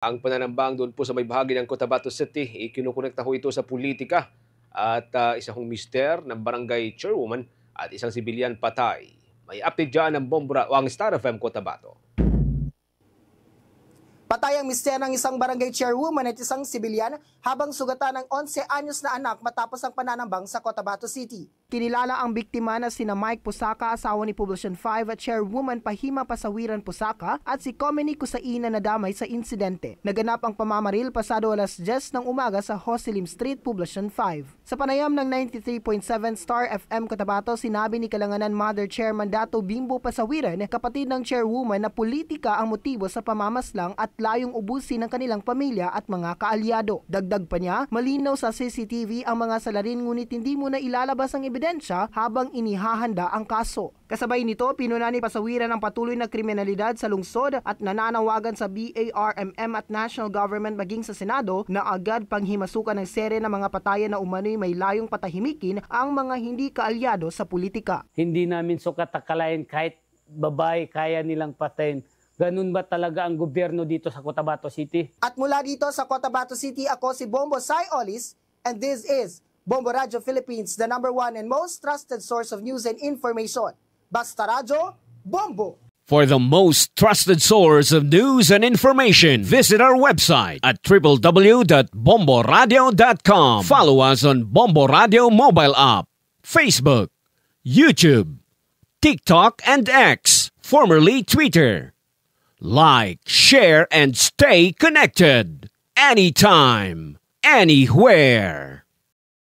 Ang pananambang doon po sa may bahagi ng Cotabato City, ikinukonekta ho ito sa politika at isa hong mister ng barangay chairwoman at isang sibilyan patay. May update dyan ng Bombora o ang Star FM Cotabato. Patay ang mister ng isang barangay chairwoman at isang sibilyan habang sugatan ng 11 anyos na anak matapos ang pananambang sa Cotabato City. Kinilala ang biktima na sina Mike Pusaka, asawa ni Poblacion 5 at chairwoman Pahima Pasawiran Pusaka at si Comini Kusaina na damay sa insidente. Naganap ang pamamaril pasado alas 10 ng umaga sa Hosilim Street, Poblacion 5. Sa panayam ng 93.7 Star FM Cotabato, sinabi ni Kalanganan Mother Chairman Dato Bimbo Pasawiran, kapatid ng chairwoman, na politika ang motibo sa pamamaslang at layong ubusin ng kanilang pamilya at mga kaalyado. Dagdag pa niya, malinaw sa CCTV ang mga salarin ngunit hindi mo na ilalabas ang ebidensya habang inihahanda ang kaso. Kasabay nito, pinuna ni Pasawiran ang patuloy na kriminalidad sa lungsod at nananawagan sa BARMM at national government maging sa Senado na agad panghimasukan ng sere ng mga patayan na umano'y may layong patahimikin ang mga hindi kaalyado sa politika. Hindi namin sukat akalain kahit babae kaya nilang patayin. Ganun ba talaga ang gobyerno dito sa Cotabato City? At mula dito sa Cotabato City, ako si Bombo Sai Olis, and this is Bombo Radio Philippines, the #1 and most trusted source of news and information. Basta Radyo, Bombo! For the most trusted source of news and information, visit our website at www.bomboradio.com. Follow us on Bombo Radio mobile app, Facebook, YouTube, TikTok, and X, formerly Twitter. Like, share, and stay connected. Anytime, anywhere.